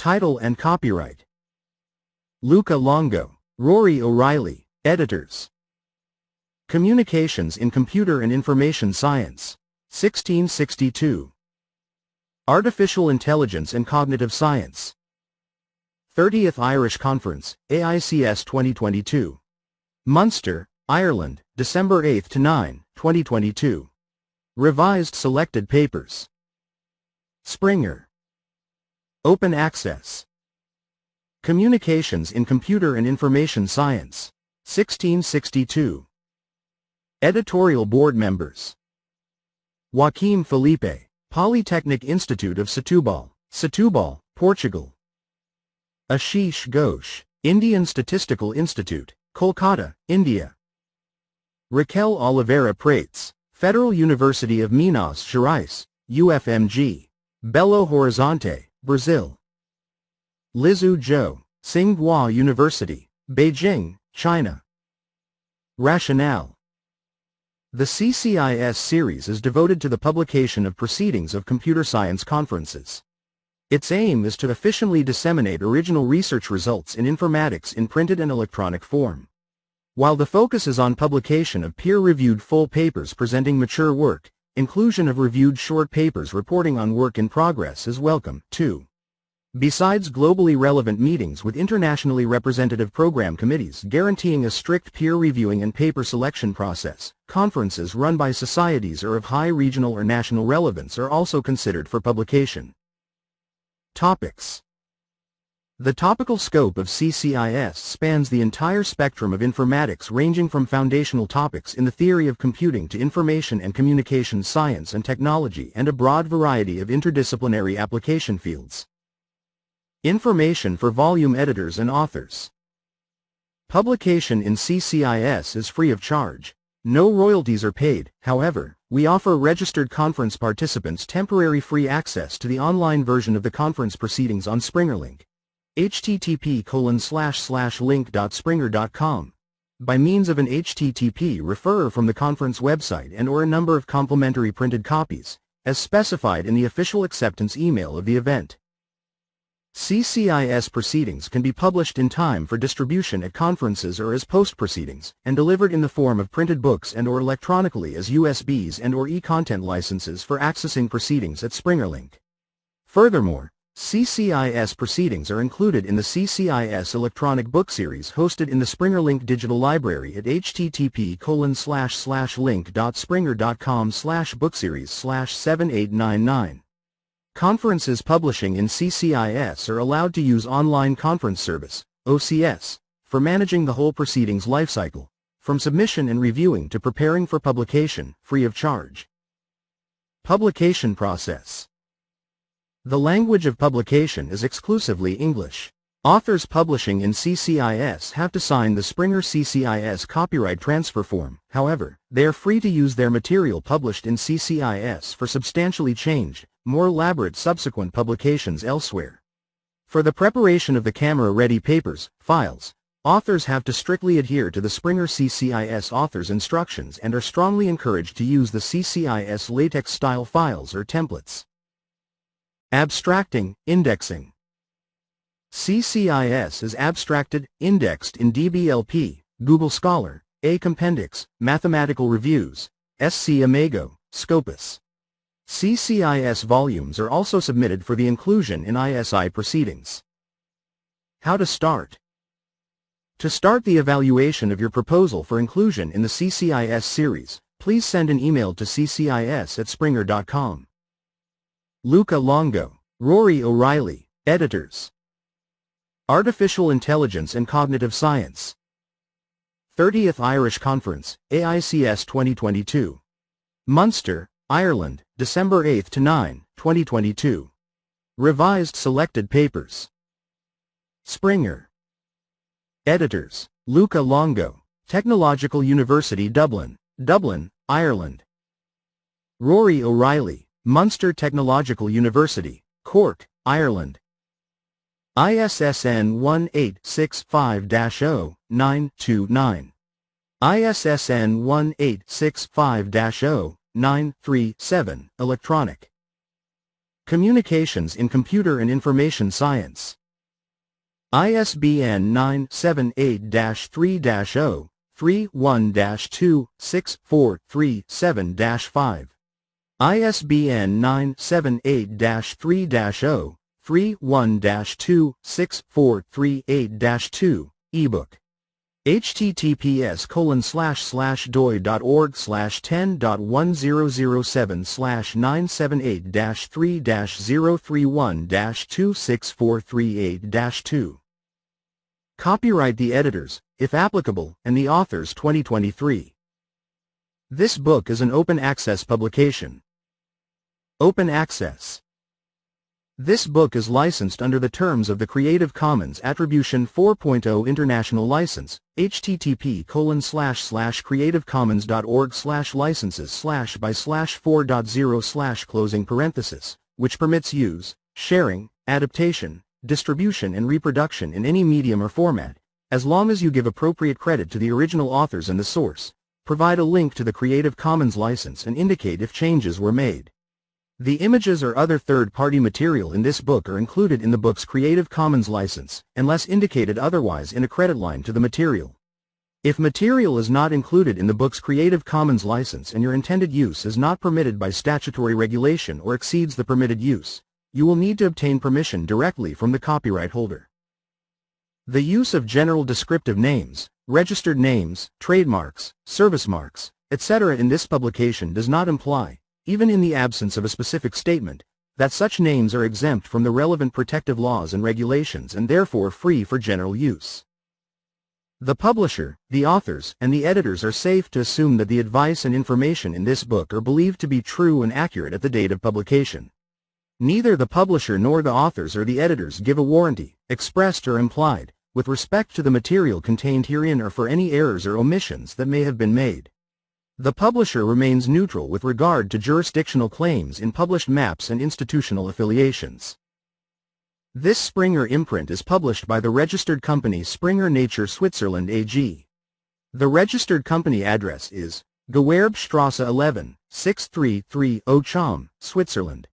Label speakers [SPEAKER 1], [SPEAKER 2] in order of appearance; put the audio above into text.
[SPEAKER 1] Title and copyright Luca Longo, Rory O'Reilly, editors. Communications in Computer and Information Science, 1662. Artificial Intelligence and Cognitive Science. 30th Irish Conference, AICS 2022. Munster, Ireland, December 8 to 9, 2022. Revised selected papers. Springer. Open Access. Communications in Computer and Information Science, 1662. Editorial Board Members. Joaquim Felipe, Polytechnic Institute of Setúbal, Portugal. Ashish Ghosh, Indian Statistical Institute, Kolkata, India. Raquel Oliveira Prates, Federal University of Minas Gerais, UFMG, Belo Horizonte, Brazil. Lizu Zhou, Tsinghua University, Beijing, China. Rationale. The CCIS series is devoted to the publication of proceedings of computer science conferences. Its aim is to efficiently disseminate original research results in informatics in printed and electronic form. While the focus is on publication of peer-reviewed full papers presenting mature work, inclusion of reviewed short papers reporting on work in progress is welcome, too. Besides globally relevant meetings with internationally representative program committees guaranteeing a strict peer reviewing and paper selection process, conferences run by societies or of high regional or national relevance are also considered for publication. Topics. The topical scope of CCIS spans the entire spectrum of informatics, ranging from foundational topics in the theory of computing to information and communication science and technology, and a broad variety of interdisciplinary application fields. Information for volume editors and authors. Publication in CCIS is free of charge. No royalties are paid. However, we offer registered conference participants temporary free access to the online version of the conference proceedings on SpringerLink. http://link.springer.com. By means of an HTTP referrer from the conference website and or a number of complimentary printed copies, as specified in the official acceptance email of the event. CCIS proceedings can be published in time for distribution at conferences or as post-proceedings, and delivered in the form of printed books and or electronically as USBs and or e-content licenses for accessing proceedings at SpringerLink. Furthermore, CCIS proceedings are included in the CCIS electronic book series hosted in the SpringerLink digital library at http://link.springer.com/bookseries/7899. Conferences publishing in CCIS are allowed to use Online Conference Service, OCS, for managing the whole proceedings lifecycle, from submission and reviewing to preparing for publication, free of charge. Publication process. The language of publication is exclusively English. Authors publishing in CCIS have to sign the Springer CCIS copyright transfer form. However, they are free to use their material published in CCIS for substantially changed, more elaborate subsequent publications elsewhere. For the preparation of the camera-ready papers, files, authors have to strictly adhere to the Springer CCIS author's instructions and are strongly encouraged to use the CCIS LaTeX-style files or templates. Abstracting, indexing. CCIS is abstracted, indexed in DBLP, Google Scholar, A Compendix, Mathematical Reviews, SC Imago, Scopus. CCIS volumes are also submitted for the inclusion in ISI proceedings. How to start. To start the evaluation of your proposal for inclusion in the CCIS series, please send an email to ccis@springer.com. Luca Longo, Rory O'Reilly, editors. Artificial Intelligence and Cognitive Science. 30th Irish Conference, AICS 2022. Munster, Ireland, December 8 to 9, 2022. Revised selected papers. Springer. Editors, Luca Longo, Technological University Dublin, Dublin, Ireland. Rory O'Reilly, Munster Technological University, Cork, Ireland. ISSN 1865-0-929. ISSN 1865-0-937, electronic. Communications in Computer and Information Science. ISBN 978-3-0-31-26437-5. ISBN 978-3-0-31-26438-2, ebook. https://doi.org/10.1007/978-3-031-26438-2. Copyright the editors, if applicable, and the authors 2023. This book is an open access publication. Open access. This book is licensed under the terms of the Creative Commons Attribution 4.0 International License, http://creativecommons.org/licenses/by/4.0/, which permits use, sharing, adaptation, distribution and reproduction in any medium or format, as long as you give appropriate credit to the original authors and the source, provide a link to the Creative Commons license and indicate if changes were made. The images or other third-party material in this book are included in the book's Creative Commons license, unless indicated otherwise in a credit line to the material. If material is not included in the book's Creative Commons license and your intended use is not permitted by statutory regulation or exceeds the permitted use, you will need to obtain permission directly from the copyright holder. The use of general descriptive names, registered names, trademarks, service marks, etc. in this publication does not imply, even in the absence of a specific statement, that such names are exempt from the relevant protective laws and regulations and therefore free for general use. The publisher, the authors, and the editors are safe to assume that the advice and information in this book are believed to be true and accurate at the date of publication. Neither the publisher nor the authors or the editors give a warranty, expressed or implied, with respect to the material contained herein or for any errors or omissions that may have been made. The publisher remains neutral with regard to jurisdictional claims in published maps and institutional affiliations. This Springer imprint is published by the registered company Springer Nature Switzerland AG. The registered company address is Gewerbstrasse 11, 6330 Cham, Switzerland.